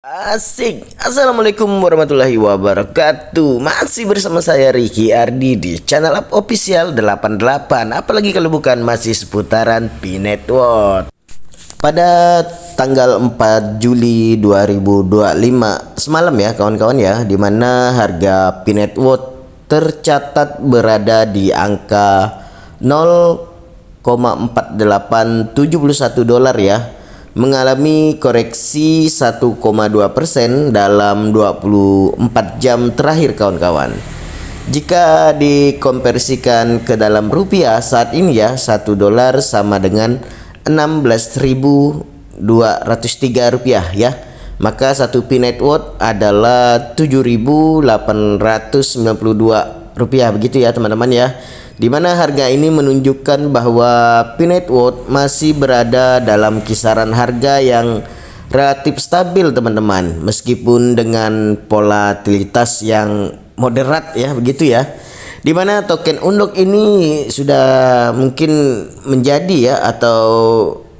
Asik. Assalamualaikum warahmatullahi wabarakatuh. Masih bersama saya Ricky Ardi di channel Up Official 88. Apalagi kalau bukan masih seputaran P-Network. Pada tanggal 4 Juli 2025 semalam ya kawan-kawan ya, dimana harga P-Network tercatat berada di angka 0,4871 dolar ya, mengalami koreksi 1,2% dalam 24 jam terakhir kawan-kawan. Jika dikonversikan ke dalam rupiah saat ini ya, 1 dolar sama dengan 16.203 rupiah ya. Maka satu P-Network adalah 7.892 rupiah begitu ya teman-teman ya. Di mana harga ini menunjukkan bahwa P-Network masih berada dalam kisaran harga yang relatif stabil teman-teman, meskipun dengan volatilitas yang moderat ya begitu ya. Di mana token Unlock ini sudah mungkin menjadi ya, atau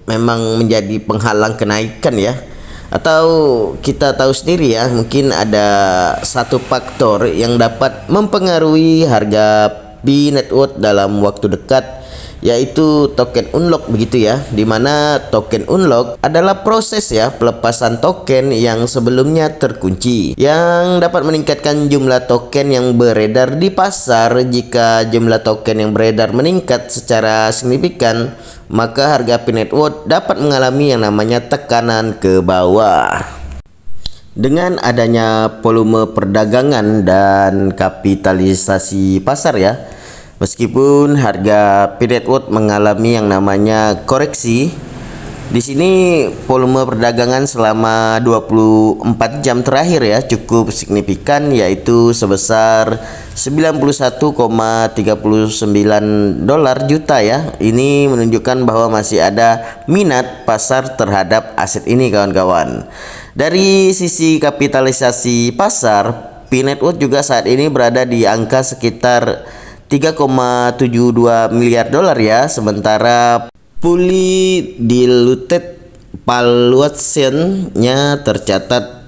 memang menjadi penghalang kenaikan ya. Atau kita tahu sendiri ya, mungkin ada satu faktor yang dapat mempengaruhi harga P-Network dalam waktu dekat, yaitu token unlock begitu ya, dimana token unlock adalah proses ya pelepasan token yang sebelumnya terkunci yang dapat meningkatkan jumlah token yang beredar di pasar. Jika jumlah token yang beredar meningkat secara signifikan, maka harga P-Network dapat mengalami yang namanya tekanan ke bawah. Dengan adanya volume perdagangan dan kapitalisasi pasar ya, meskipun harga P-Network mengalami yang namanya koreksi, di sini volume perdagangan selama 24 jam terakhir ya cukup signifikan, yaitu sebesar 91,39 dolar juta ya. Ini menunjukkan bahwa masih ada minat pasar terhadap aset ini kawan-kawan. Dari sisi kapitalisasi pasar, P-Network juga saat ini berada di angka sekitar 3,72 miliar dolar ya, sementara fully diluted valuation-nya tercatat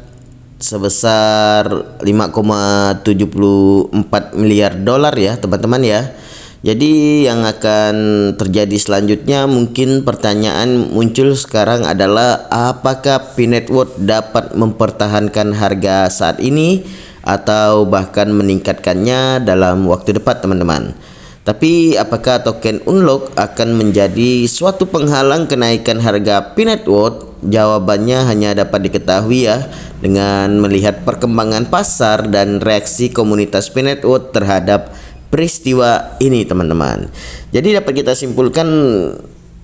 sebesar 5,74 miliar dolar ya teman-teman ya. Jadi yang akan terjadi selanjutnya, mungkin pertanyaan muncul sekarang adalah apakah P-Network dapat mempertahankan harga saat ini atau bahkan meningkatkannya dalam waktu dekat teman-teman. Tapi apakah token unlock akan menjadi suatu penghalang kenaikan harga P-Network? Jawabannya hanya dapat diketahui ya dengan melihat perkembangan pasar dan reaksi komunitas P-Network terhadap peristiwa ini teman-teman. Jadi dapat kita simpulkan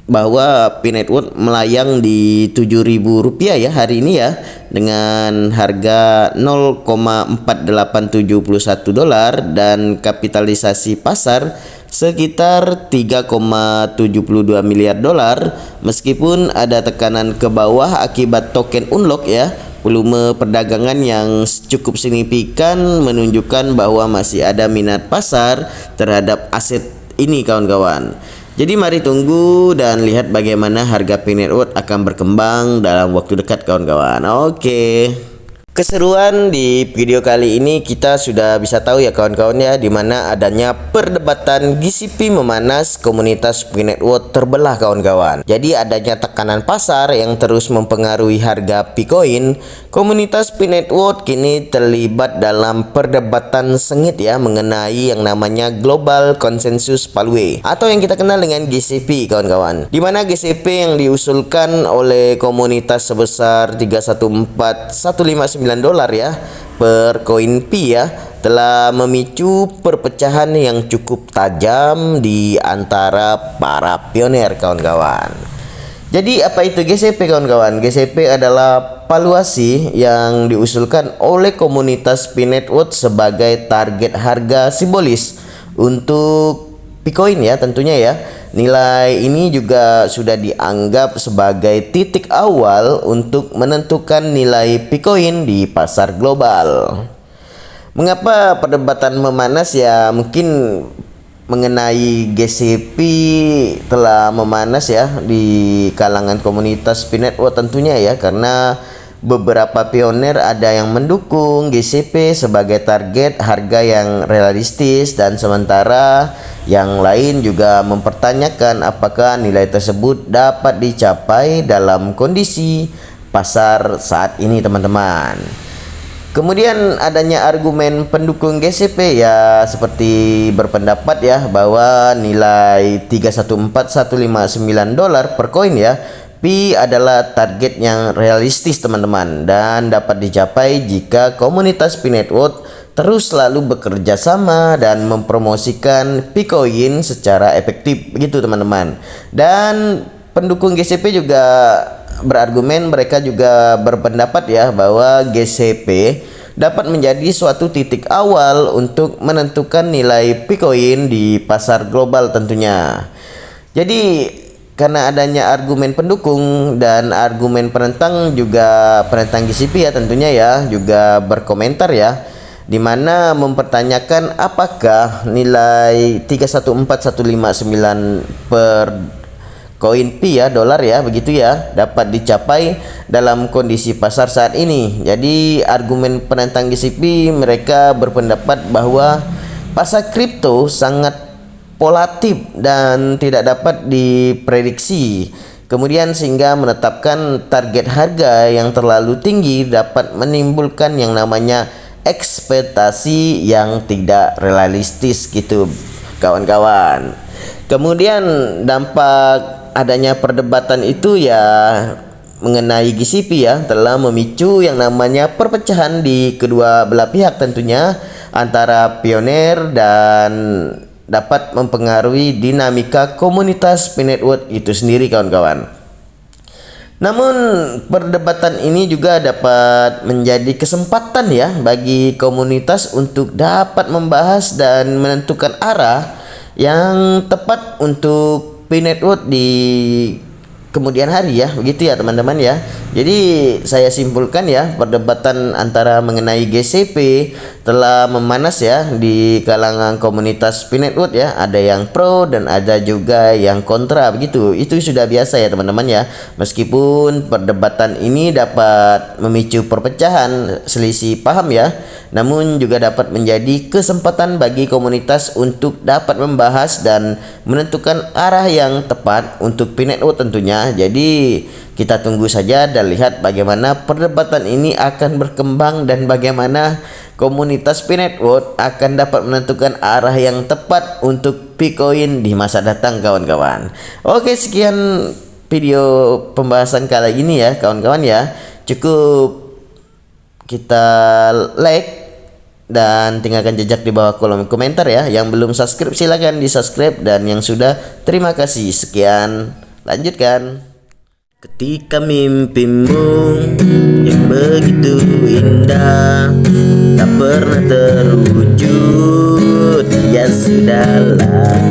bahwa P-Network melayang di Rp7.000 ya hari ini ya, dengan harga 0,4871 dolar dan kapitalisasi pasar sekitar 3,72 miliar dolar. Meskipun ada tekanan ke bawah akibat token unlock ya, volume perdagangan yang cukup signifikan menunjukkan bahwa masih ada minat pasar terhadap aset ini kawan-kawan. Jadi mari tunggu dan lihat bagaimana harga P-Network akan berkembang dalam waktu dekat kawan-kawan. Oke. Keseruan di video kali ini kita sudah bisa tahu ya kawan-kawan ya, dimana adanya perdebatan GCP memanas, komunitas P-Network terbelah kawan-kawan. Jadi adanya tekanan pasar yang terus mempengaruhi harga P-Coin. Komunitas P-Network kini terlibat dalam perdebatan sengit ya mengenai yang namanya Global Consensus Value atau yang kita kenal dengan GCP kawan-kawan. Dimana GCP yang diusulkan oleh komunitas sebesar 314.159 dolar ya per koin P ya, telah memicu perpecahan yang cukup tajam di antara para pioner kawan-kawan. Jadi apa itu GCP kawan-kawan? GCP adalah valuasi yang diusulkan oleh komunitas P-Network sebagai target harga simbolis untuk P-Coin ya tentunya ya. Nilai ini juga sudah dianggap sebagai titik awal untuk menentukan nilai P-Coin di pasar global. Mengapa perdebatan memanas ya? Mungkin mengenai GCP telah memanas ya di kalangan komunitas P-Network tentunya ya, karena beberapa pionir ada yang mendukung GCP sebagai target harga yang realistis, dan sementara yang lain juga mempertanyakan apakah nilai tersebut dapat dicapai dalam kondisi pasar saat ini, teman-teman. Kemudian adanya argumen pendukung GCP ya seperti berpendapat ya bahwa nilai 314.159 dolar per koin ya Pi adalah target yang realistis, teman-teman, dan dapat dicapai jika komunitas Pi Network terus selalu bekerja sama dan mempromosikan Picoin secara efektif begitu, teman-teman. Dan pendukung GCP juga berargumen, mereka juga berpendapat ya bahwa GCP dapat menjadi suatu titik awal untuk menentukan nilai Picoin di pasar global tentunya. Jadi karena adanya argumen pendukung dan argumen penentang, juga penentang GCP ya tentunya ya juga berkomentar ya, dimana mempertanyakan apakah nilai 314.159 per koin Pi ya, dolar ya begitu ya, dapat dicapai dalam kondisi pasar saat ini. Jadi argumen penentang GCP, mereka berpendapat bahwa pasar kripto sangat volatil dan tidak dapat diprediksi. Kemudian sehingga menetapkan target harga yang terlalu tinggi dapat menimbulkan yang namanya ekspektasi yang tidak realistis gitu, kawan-kawan. Kemudian dampak adanya perdebatan itu ya mengenai GCP ya telah memicu yang namanya perpecahan di kedua belah pihak tentunya antara pionir, dan dapat mempengaruhi dinamika komunitas Pi Network itu sendiri, kawan-kawan. Namun perdebatan ini juga dapat menjadi kesempatan ya bagi komunitas untuk dapat membahas dan menentukan arah yang tepat untuk Pi Network di kemudian hari ya begitu ya, teman-teman ya. Jadi saya simpulkan ya, perdebatan antara mengenai GCP telah memanas ya di kalangan komunitas Pi Network ya. Ada yang pro dan ada juga yang kontra begitu. Itu sudah biasa ya, teman-teman ya. Meskipun perdebatan ini dapat memicu perpecahan, selisih paham ya, namun juga dapat menjadi kesempatan bagi komunitas untuk dapat membahas dan menentukan arah yang tepat untuk Pi Network tentunya. Jadi kita tunggu saja dan lihat bagaimana perdebatan ini akan berkembang dan bagaimana komunitas Pi Network akan dapat menentukan arah yang tepat untuk Picoin di masa datang, kawan-kawan. Oke, sekian video pembahasan kali ini ya, kawan-kawan ya. Cukup kita like dan tinggalkan jejak di bawah kolom komentar ya. Yang belum subscribe silahkan di subscribe, dan yang sudah terima kasih. Sekian, lanjutkan. Ketika mimpimu yang begitu indah tak pernah terwujud, ya sudahlah.